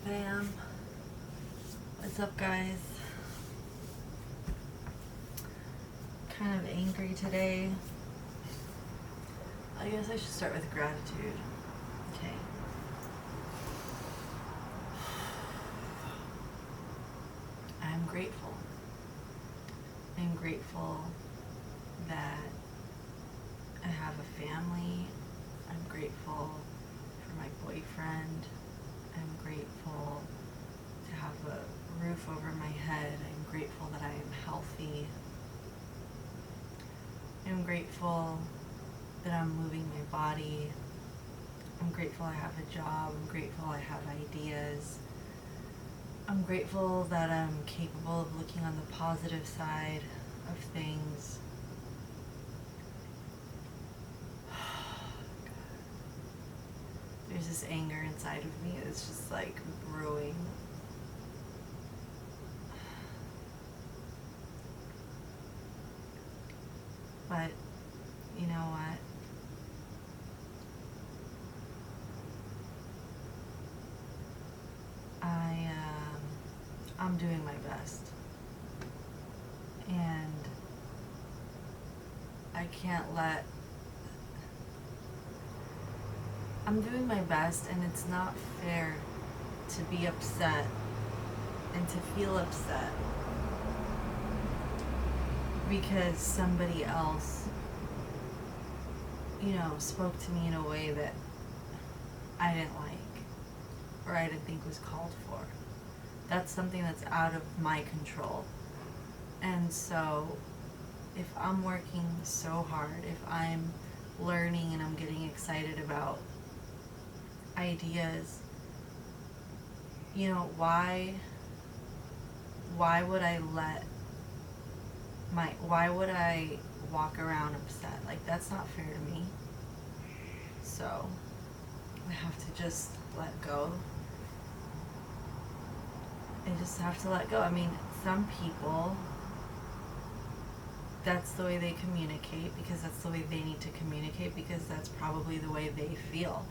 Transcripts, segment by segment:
fam. What's up, guys? Kind of angry today. I guess I should start with gratitude. Okay. I'm grateful. I'm grateful that I have a family. I'm grateful for my boyfriend. I'm grateful to have a roof over my head. I'm grateful that I am healthy. I'm grateful that I'm moving my body. I'm grateful I have a job. I'm grateful I have ideas. I'm grateful that I'm capable of looking on the positive side of things. There's this anger inside of me that's just like brewing. But you know what? I'm doing my best. And I can't let... I'm doing my best, and it's not fair to be upset and to feel upset because somebody else, spoke to me in a way that I didn't like or I didn't think was called for. That's something that's out of my control. And so if I'm working so hard, if I'm learning and I'm getting excited about ideas, why would I walk around upset? Like, that's not fair to me. So I have to just let go. I just have to let go. I mean, some people, that's the way they communicate because that's the way they need to communicate because that's probably the way they feel.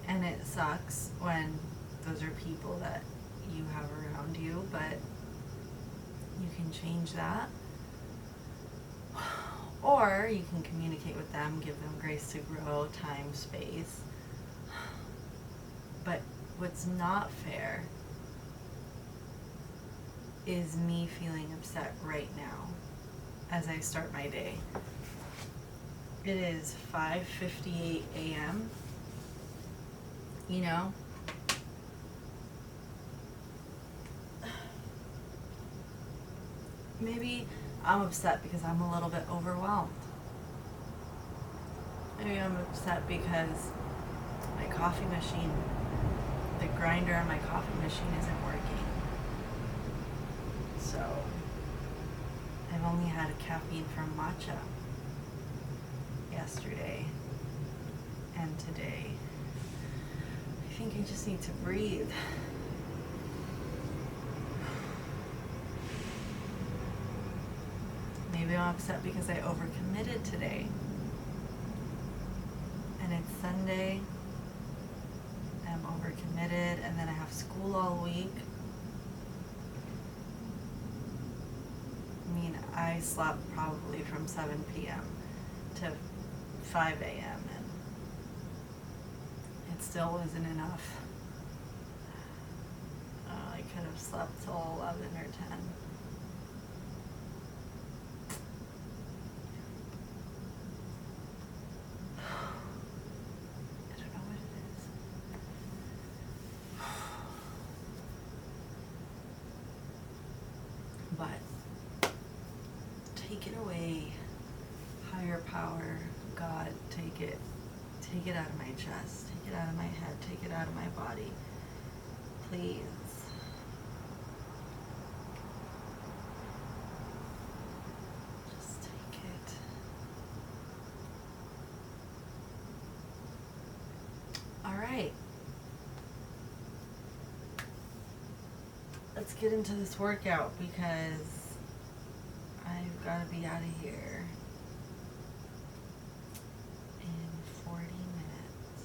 And it sucks when those are people that you have around you, but you can change that. Or you can communicate with them, give them grace to grow, time, space. But what's not fair is me feeling upset right now as I start my day. It is 5:58 a.m. Maybe I'm upset because I'm a little bit overwhelmed. Maybe I'm upset because my coffee machine, the grinder on my coffee machine isn't working. So I've only had a caffeine from matcha yesterday and today. I think I just need to breathe. Maybe I'm upset because I overcommitted today. And it's Sunday. I'm overcommitted, and then I have school all week. I mean, I slept probably from 7 p.m. to 5 a.m. and it still wasn't enough. I could have slept till 11 or 10. I don't know what it is. But take it away, higher power, God, take it out of my chest, take it out of my head, take it out of my body, please. Just take it. All right. Let's get into this workout because I've got to be out of here in 40 minutes.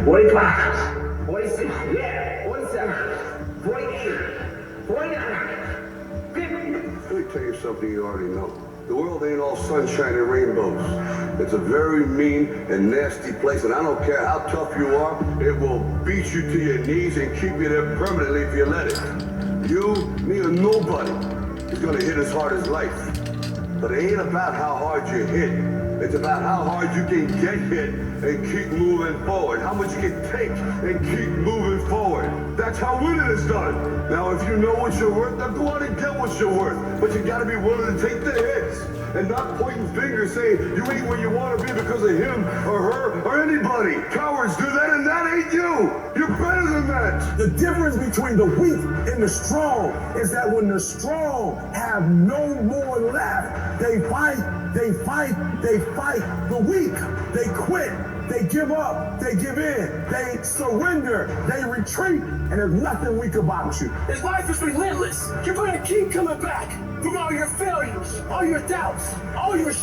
45, 46, yeah, 47, 48, 49, 50. Let me tell you something you already know. The world ain't all sunshine and rainbows. It's a very mean and nasty place, and I don't care how tough you are, it will beat you to your knees and keep you there permanently if you let it. You, me, or nobody is gonna hit as hard as life. But it ain't about how hard you hit. It's about how hard you can get hit and keep moving forward. How much you can take and keep moving forward. That's how winning is done. Now, if you know what you're worth, then go out and get what you're worth. But you gotta be willing to take the hits and not pointing fingers saying you ain't where you want to be because of him or her or anybody. Cowards do that, and that ain't you. You're better than that. The difference between the weak and the strong is that when the strong have no more left, they fight, they fight, they fight. The weak, they quit, they give up, they give in, they surrender, they retreat, and there's nothing weak about you. This life is relentless. You're gonna keep coming back from all your failures, all your doubts, all your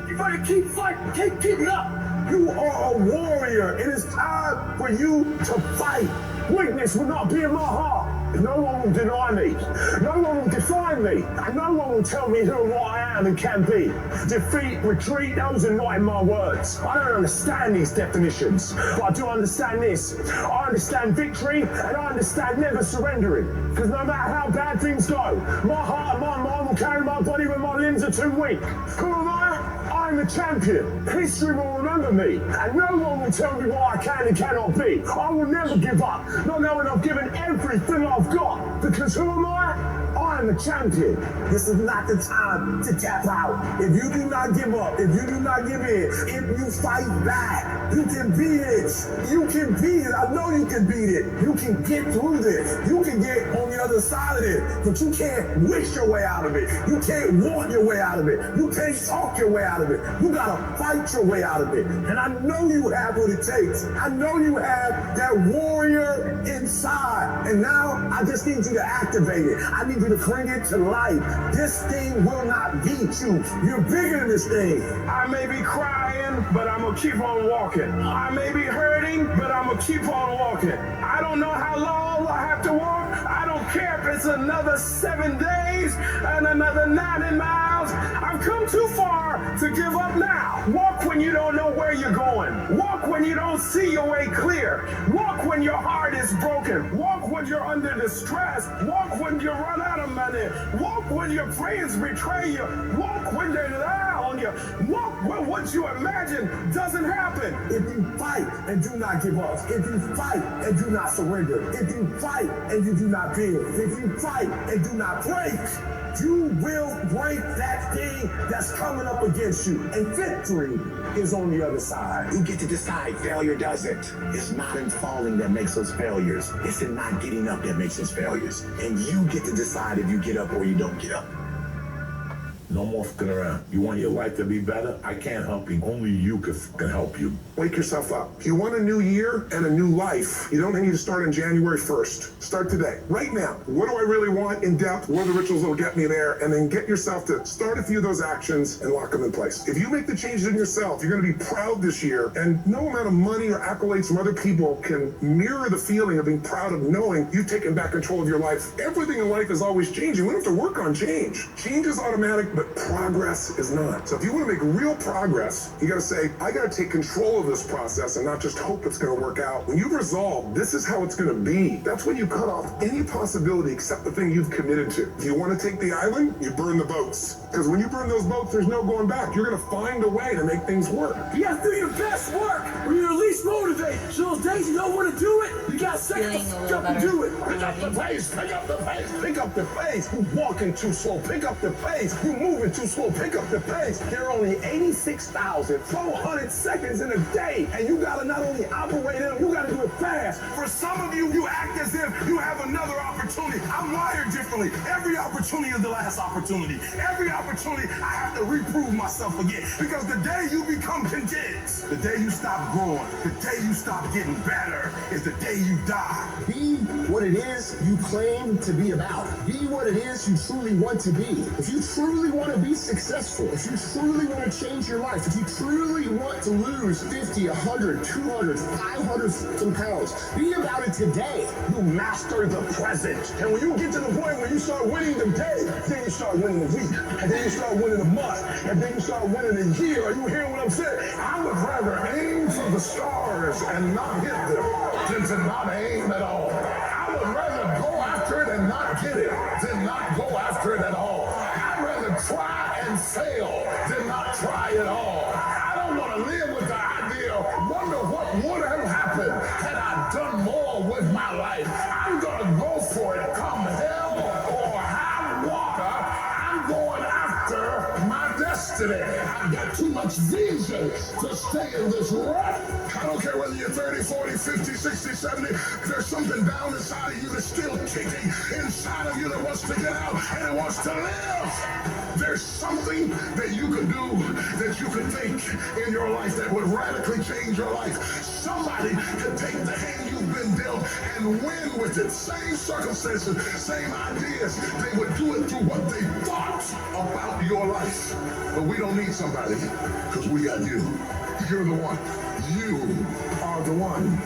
You're gonna keep fighting, keep it up. You are a warrior. It is time for you to fight. Weakness will not be in my heart. No one will deny me. No one will define me. And no one will tell me who and what I am and can be. Defeat, retreat, those are not in my words. I don't understand these definitions, but I do understand this. I understand victory, and I understand never surrendering. Because no matter how bad things go, my heart and my mind will carry my body when my limbs are too weak. Who am I? I'm the champion. History will remember me, and no one will tell me what I can and cannot be. I will never give up, not knowing I've given everything I've got. Because who am I? I'm the champion. This is not the time to tap out. If you do not give up, if you do not give in, if you fight back, you can beat it. You can beat it. I know you can beat it. You can get through this. You can get on the other side of it. But you can't wish your way out of it. You can't want your way out of it. You can't talk your way out of it. You gotta fight your way out of it. And I know you have what it takes. I know you have that warrior inside. And now I just need you to activate it. I need you to bring it to life. This thing will not beat you. You're bigger than this thing. I may be crying, but I'm gonna keep on walking. I may be hurting, but I'm gonna keep on walking. I don't know how long I have to walk. I don't care if it's another 7 days and another 90 miles. I've come too far to give up now. Walk when you don't know where you're going. Walk when you don't see your way clear. Walk when your heart is broken. Walk when you're under distress. Walk when you run out of money. Walk when your friends betray you. Walk when they lie on you. Walk when what you imagine doesn't happen. If you fight and do not give up, if you fight and do not surrender, if you fight and you do not bend, if you fight and do not break, you will break that thing that's coming up against you. And victory is on the other side. You get to decide. Failure doesn't. It's not in falling that makes us failures. It's in not getting up that makes us failures. And you get to decide if you get up or you don't get up. No more fucking around. You want your life to be better? I can't help you. Only you can help you. Wake yourself up. If you want a new year and a new life, you don't need to start on January 1st. Start today, right now. What do I really want in depth? What are the rituals that will get me there? And then get yourself to start a few of those actions and lock them in place. If you make the changes in yourself, you're going to be proud this year. And no amount of money or accolades from other people can mirror the feeling of being proud of knowing you've taken back control of your life. Everything in life is always changing. We don't have to work on change. Change is automatic, but progress is not. So if you want to make real progress, you got to say, I got to take control of this process and not just hope it's going to work out. When you've resolved, this is how it's going to be, that's when you cut off any possibility except the thing you've committed to. If you want to take the island, you burn the boats. Because when you burn those boats, there's no going back. You're going to find a way to make things work. You got to do your best work when you're least motivated. So those days you don't want to do it, you got to set the fuck up and do it. Pick up the pace, pick up the pace, pick up the pace. You walking too slow, pick up the pace. You moving too slow, pick up the pace. There are only 86,400 seconds in a day, and you gotta not only operate them, you gotta do it fast. For some of you, you act as if you have another opportunity. I'm wired differently. Every opportunity is the last opportunity. Every opportunity, I have to reprove myself again. Because the day you become content, the day you stop growing, the day you stop getting better, is the day you die. Be what it is you claim to be about. Be what it is you truly want to be. If you truly want to be successful, if you truly want to change your life, if you truly want to lose 50, 100, 200, 500 some pounds, be about it today. You master the present. And when you get to the point where you start winning the day, then you start winning the week, and then you start winning the month, and then you start winning the year. Are you hearing what I'm saying? I would rather aim for the stars and not hit them than to not aim at all. I would rather go after it and not get it than not go after it at all. I'd rather try and fail than not try at all. I don't want to live with the idea, wonder what would have happened had I done more with my life. I'm going to go for it, come hell or high water. I'm going after my destiny. I've got too much vision to stay in this rut. I don't care whether you're 30, 40, 50, 60, 70. There's something down inside of you that's still kicking inside of you that wants to get out and it wants to live. There's something that you could do, that you could think in your life that would radically change your life. Somebody could take the hand you've been dealt and win with it. Same circumstances, same ideas. They would do it through what they thought about your life. But we don't need somebody, because we got you. You're the one. You are the one.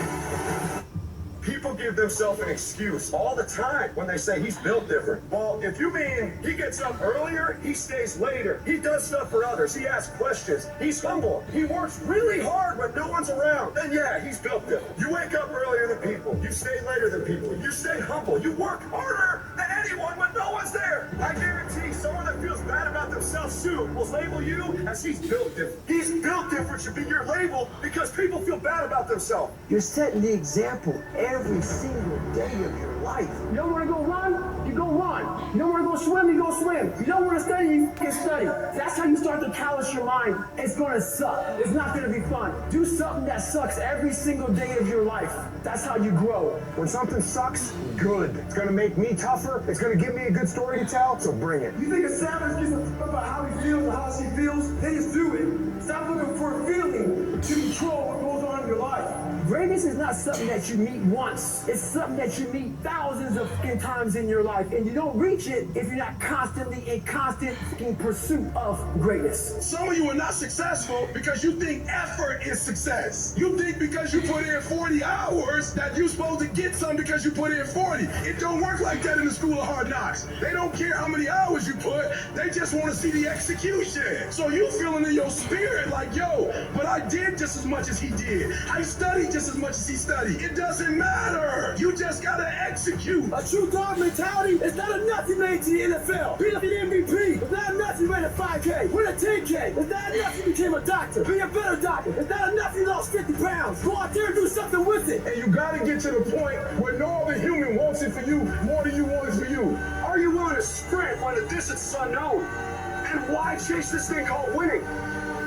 People give themselves an excuse all the time when they say he's built different. Well, if you mean he gets up earlier, he stays later, he does stuff for others, he asks questions, he's humble, he works really hard when no one's around, then yeah, he's built different. You wake up earlier than people, you stay later than people, you stay humble, you work harder than anyone when no one's there. I guarantee someone that feels bad about themselves soon will label you as he's built different. He's built different should be your label because people feel bad about themselves. You're setting the example every single day of your life. You don't want to go run? You go run. You don't want to go swim? You go swim. You don't want to study? You can study. That's how you start to callous your mind. It's going to suck. It's not going to be fun. Do something that sucks every single day of your life. That's how you grow. When something sucks, good. It's going to make me tougher. It's going to give me a good story to tell, so bring it. You think a savage gives a fuck about how he feels or how she feels? They just do it. Stop looking for a feeling to control what goes on in your life. Greatness is not something that you meet once. It's something that you meet thousands of times in your life. And you don't reach it if you're not constantly in constant pursuit of greatness. Some of you are not successful because you think effort is success. You think because you put in 40 hours that you're supposed to get some because you put in 40. It don't work like that in the school of hard knocks. They don't care how many hours you put. They just want to see the execution. So you feeling in your spirit like, yo, but I did just as much as he did. I studied just as much as he studied. It doesn't matter. You just gotta execute. A true dog mentality is not enough you made to the NFL. Being an MVP is not enough you made a 5K. Win a 10K. It's not enough you became a doctor. Be a better doctor. It's not enough you lost 50 pounds. Go out there and do something with it. And you gotta get to the point where no other human wants it for you more than you want it for you. Are you willing to sprint when the distance is unknown? And why chase this thing called winning?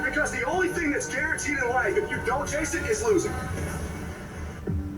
Because the only thing that's guaranteed in life, if you don't chase it, is losing.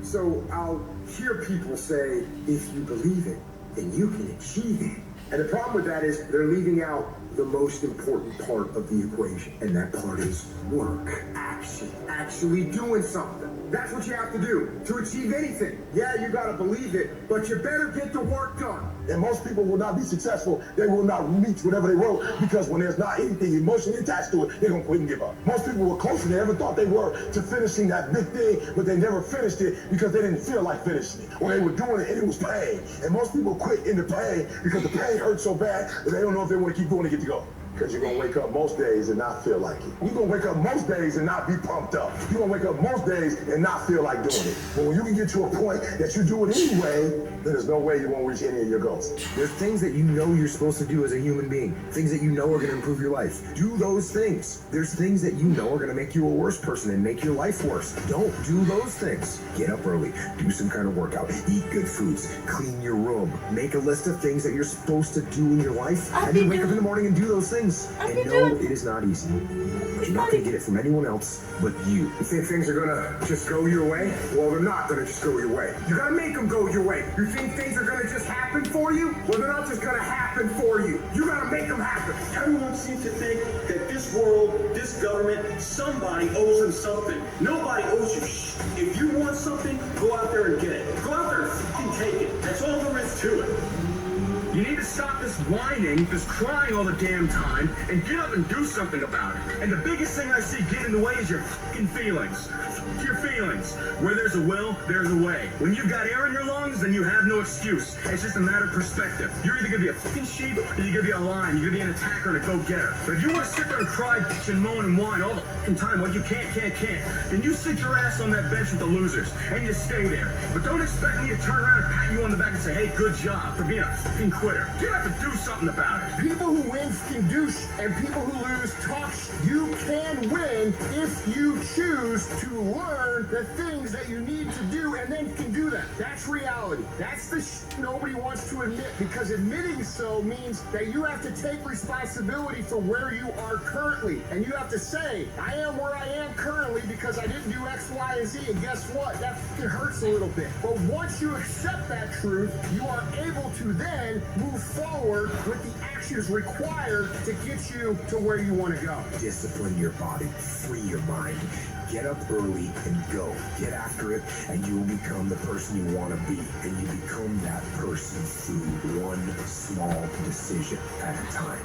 So I'll hear people say, if you believe it, then you can achieve it. And the problem with that is they're leaving out the most important part of the equation. And that part is work, action, actually doing something. That's what you have to do to achieve anything. Yeah, you gotta believe it, but you better get the work done. And most people will not be successful. They will not reach whatever they wrote because when there's not anything emotionally attached to it, they're going to quit and give up. Most people were closer than they ever thought they were to finishing that big thing, but they never finished it because they didn't feel like finishing it. Or they were doing it and it was pain. And most people quit in the pain because the pain hurts so bad that they don't know if they want to keep going to get to go. Because you're going to wake up most days and not feel like it. You're going to wake up most days and not be pumped up. You're going to wake up most days and not feel like doing it. But when you can get to a point that you do it anyway, then there's no way you won't reach any of your goals. There's things that you know you're supposed to do as a human being. Things that you know are going to improve your life. Do those things. There's things that you know are going to make you a worse person and make your life worse. Don't do those things. Get up early. Do some kind of workout. Eat good foods. Clean your room. Make a list of things that you're supposed to do in your life. And then wake up in the morning and do those things. And no, it is not easy. You're not going to get it from anyone else but you. You think things are gonna just go your way? Well, they're not gonna just go your way. You gotta make them go your way. You think things are gonna just happen for you? Well, they're not just gonna happen for you. You gotta make them happen. Everyone seems to think that this world, this government, somebody owes them something. Nobody owes you shit. If you want something, go out there and get it. Go out there and fucking take it. That's all there is to it. You need to stop this whining, this crying all the damn time, and get up and do something about it. And the biggest thing I see get in the way is your fucking feelings. Your feelings. Where there's a will, there's a way. When you've got air in your lungs, then you have no excuse. It's just a matter of perspective. You're either gonna be a fucking sheep, or you're gonna be a lion. You're gonna be an attacker and a go-getter. But if you want to sit there and cry, bitch, and moan and whine all the fucking time, well, you can't, then you sit your ass on that bench with the losers, and you stay there. But don't expect me to turn around and pat you on the back and say, hey, good job for being a fucking quitter. You have to do something about it. People who win can douche, and people who lose talk. You can win if you choose to learn the things that you need to do, and then can do that. That's reality. That's the nobody wants to admit, because admitting so means that you have to take responsibility for where you are currently, and you have to say, I am where I am currently because I didn't do X, Y, and Z, and guess what? That fucking hurts a little bit. But once you accept that truth, you are able to then move forward with the actions required to get you to where you want to go. Discipline your body, free your mind. Get up early and go. Get after it, and you will become the person you want to be. And you become that person through one small decision at a time.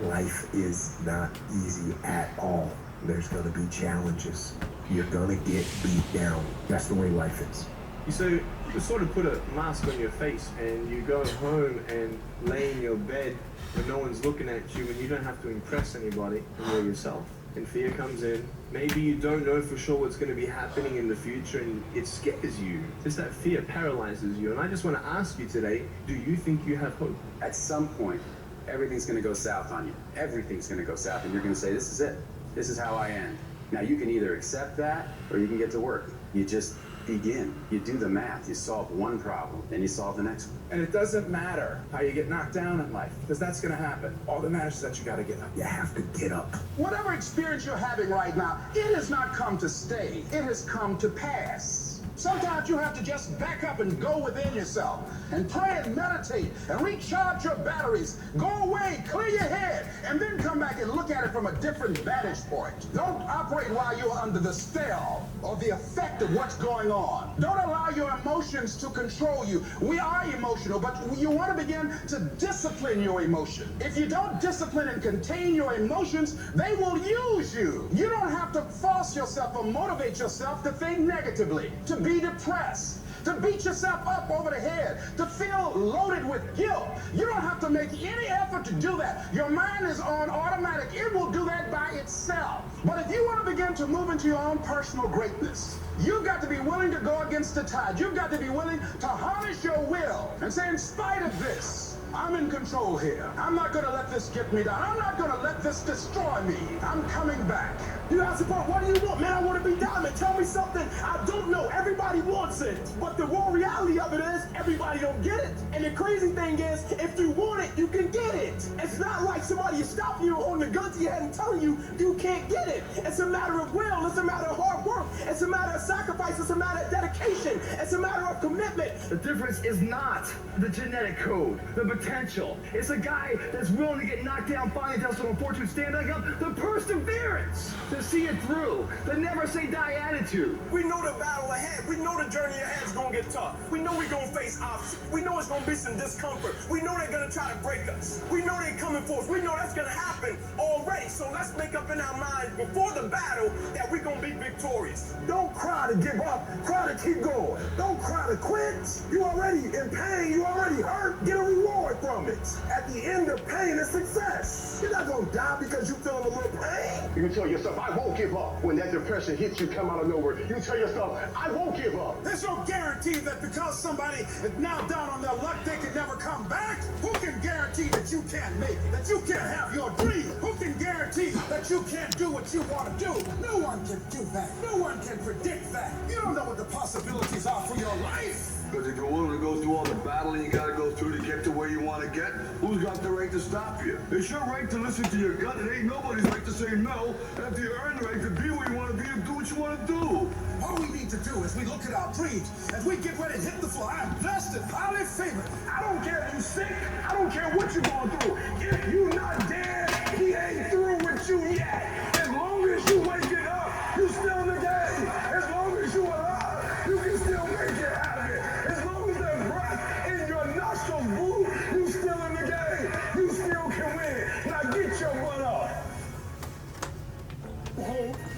Life is not easy at all. There's going to be challenges. You're going to get beat down. That's the way life is. So you sort of put a mask on your face and you go home and lay in your bed when no one's looking at you and you don't have to impress anybody and you're yourself. And fear comes in. Maybe you don't know for sure what's going to be happening in the future and it scares you. Just that fear paralyzes you. And I just want to ask you today, do you think you have hope? At some point, everything's going to go south on you. Everything's going to go south and you're going to say, this is it. This is how I end. Now you can either accept that or you can get to work. You just begin. You do the math. You solve one problem, then you solve the next one. And it doesn't matter how you get knocked down in life, because that's going to happen. All that matters is that you got to get up. You have to get up. Whatever experience you're having right now, it has not come to stay. It has come to pass. Sometimes you have to just back up and go within yourself and pray and meditate and recharge your batteries. Go away, clear your head, and then come back and look at it from a different vantage point. Don't operate while you're under the spell or the effect of what's going on. Don't allow your emotions to control you. We are emotional, but you want to begin to discipline your emotion. If you don't discipline and contain your emotions, they will use you. You don't have to force yourself or motivate yourself to think negatively, to be depressed, to beat yourself up over the head, to feel loaded with guilt. You don't have to make any effort to do that. Your mind is on automatic. It will do that by itself. But if you want to begin to move into your own personal greatness, you've got to be willing to go against the tide. You've got to be willing to harness your will and say, in spite of this, I'm in control here. I'm not going to let this get me down. I'm not going to let this destroy me. I'm coming back. You ask the part, what do you want? Man, I want to be diamond. Tell me something I don't know. Everybody wants it. But the raw reality of it is, everybody don't get it. And the crazy thing is, if you want it, you can get it. It's not like somebody is stopping you on the gun to your head and telling you you can't get it. It's a matter of will. It's a matter of hard work. It's a matter of sacrifice. It's a matter of dedication. It's a matter of commitment. The difference is not the genetic code, the potential. It's a guy that's willing to get knocked down, finally tell someone fortune, stand back up. The perseverance to see it through. The never say die attitude. We know the battle ahead. We know the journey ahead is going to get tough. We know we're going to face obstacles. We know it's going to be some discomfort. We know they're going to try to break us. We know they're coming for us. We know that's going to happen already. So let's make up in our minds before the battle that we're going to be victorious. Don't cry to give up. Cry to keep going. Don't cry to quit. You already in pain. You already hurt. Get a reward from it. At the end of pain is success. You're not going to die because you're feeling a little pain. You tell yourself, I won't give up. When that depression hits you, come out of nowhere, you tell yourself, I won't give up. There's no guarantee that because somebody is now down on their luck, they can never come back. Who can guarantee that you can't make it, that you can't have your dream? Who can guarantee that you can't do what you want to do? No one can do that. No one can predict that. You don't know what the possibilities are for your life. Because if you're willing to go through all the battling you got to go through to get to where you want to get, who's got the right to stop you? It's your right to listen to your gut. It ain't nobody's right to say no. After you earn the right to be where you want to be and do what you want to do. All we need to do is we look at our dreams, as we get ready to hit the floor. I'm blessed and highly favored. I don't care if you're sick. I don't care what you're going through. If you're not dead, he ain't through with you yet. As long as you wake it up, you still in the game. As long as you're alive, you can still make it out of it. As long as there's breath in your nostrils,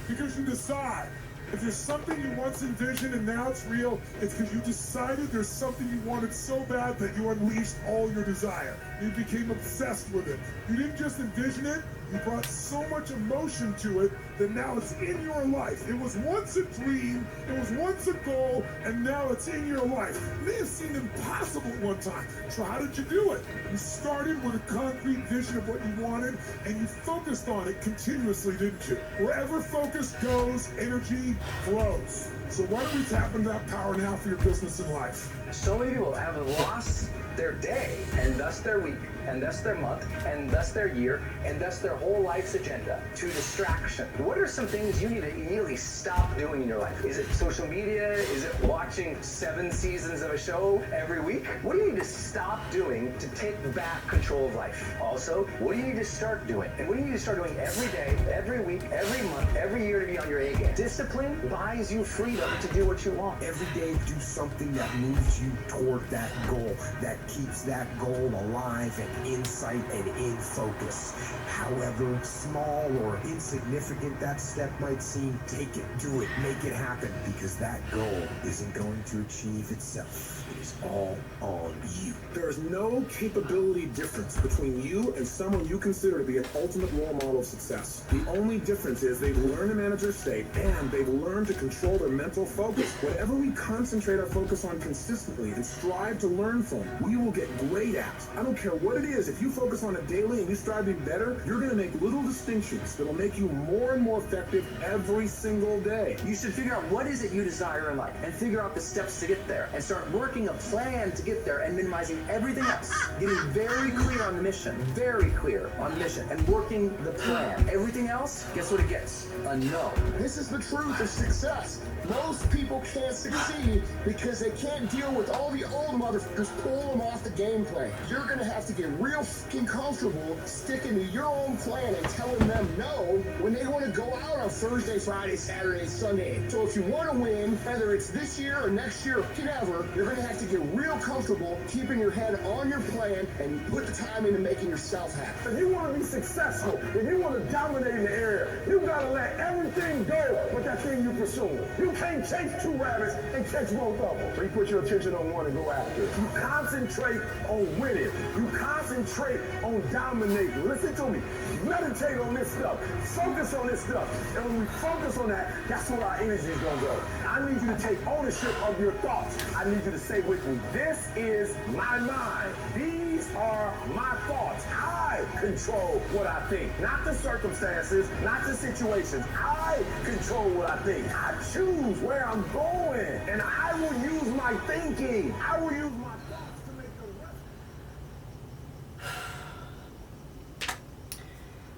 Because you decide. If there's something you once envisioned and now it's real, it's because you decided there's something you wanted so bad that you unleashed all your desire. You became obsessed with it. You didn't just envision it, you brought so much emotion to it that now it's in your life. It was once a dream, it was once a goal, and now it's in your life. It may have seemed impossible at one time. So how did you do it? You started with a concrete vision of what you wanted, and you focused on it continuously, didn't you? Wherever focus goes, energy flows. So why don't we tap into that power now for your business and life? So many people have lost their day, and thus their week, and thus their month, and thus their year, and thus their whole life's agenda to distraction. What are some things you need to immediately stop doing in your life? Is it social media? Is it watching 7 seasons of a show every week? What do you need to stop doing to take back control of life? Also, what do you need to start doing? And what do you need to start doing every day, every week, every month, every year to be on your A game? Discipline buys you freedom to do what you want. Every day, do something that moves you toward that goal, that keeps that goal alive and in sight and in focus. However small or insignificant that step might seem, take it, do it, make it happen, because that goal isn't going to achieve itself. It is all on you. There is no capability difference between you and someone you consider to be an ultimate role model of success. The only difference is they've learned to manage their state and they've learned to control their mental focus. Whatever we concentrate our focus on consistently and strive to learn from, we will get great at. I don't care what it is. If you focus on it daily and you strive to be better, you're going to make little distinctions that'll make you more and more effective every single day. You should figure out what is it you desire in life and figure out the steps to get there and start working a plan to get there and minimizing everything else. Getting very clear on the mission, and working the plan. Everything else, guess what it gets? A no. This is the truth of success. Most people can't succeed because they can't deal with all the old motherfuckers pulling them off the game plan. You're gonna have to get real fucking comfortable sticking to your own plan and telling them no when they want to go out on Thursday, Friday, Saturday, Sunday. So if you want to win, whether it's this year or next year or whatever, you're gonna have to get real comfortable keeping your head on your plan and put the time into making yourself happy. If you want to be successful, if you want to dominate in the area, you gotta let everything go with that thing you pursue. You can't chase 2 rabbits and catch both of them. So you put your attention on one and go after it. You concentrate on winning. You concentrate on dominating. Listen to me. Meditate on this stuff. Focus on this stuff. And when we focus on that, that's where our energy is gonna go. I need you to take ownership of your thoughts. I need you to say with me, this is my mind. These are my thoughts. I control what I think. Not the circumstances, not the situations. I control what I think. I choose where I'm going. And I will use my thinking. I will use my thoughts to make the rest.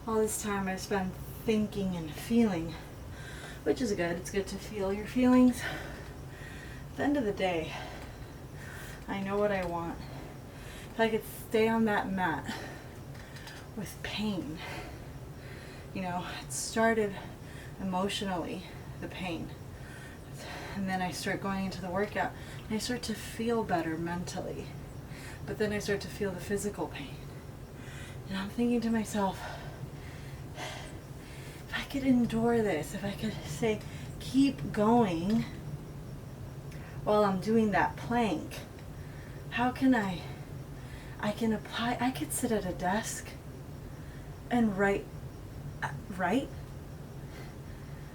All this time I spent thinking and feeling, which is good. It's good to feel your feelings. At the end of the day, I know what I want. If I could stay on that mat with pain, it started emotionally, the pain. And then I start going into the workout and I start to feel better mentally. But then I start to feel the physical pain. And I'm thinking to myself, if I could endure this, if I could say, keep going while I'm doing that plank, how can I could sit at a desk and write?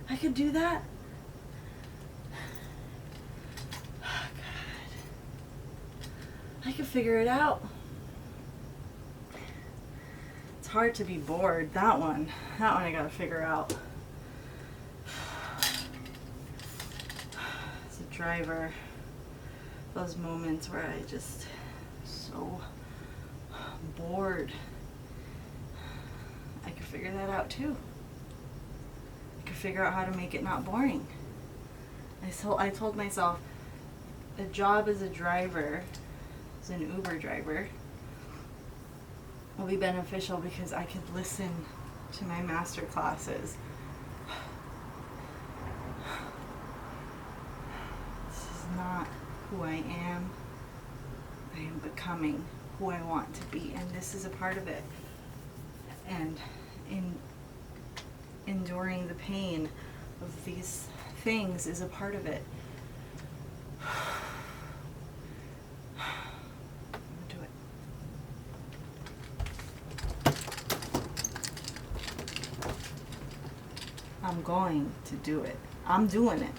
I could do that. Oh, God. I could figure it out. It's hard to be bored. That one I gotta figure out. As a driver, those moments where I just so bored. I could figure that out too. I could figure out how to make it not boring. I told myself a job as a driver, as an Uber driver, will be beneficial because I could listen to my master classes. This is not who I am. I am becoming who I want to be, and this is a part of it. And in enduring the pain of these things is a part of it. I'm going to do it. I'm doing it.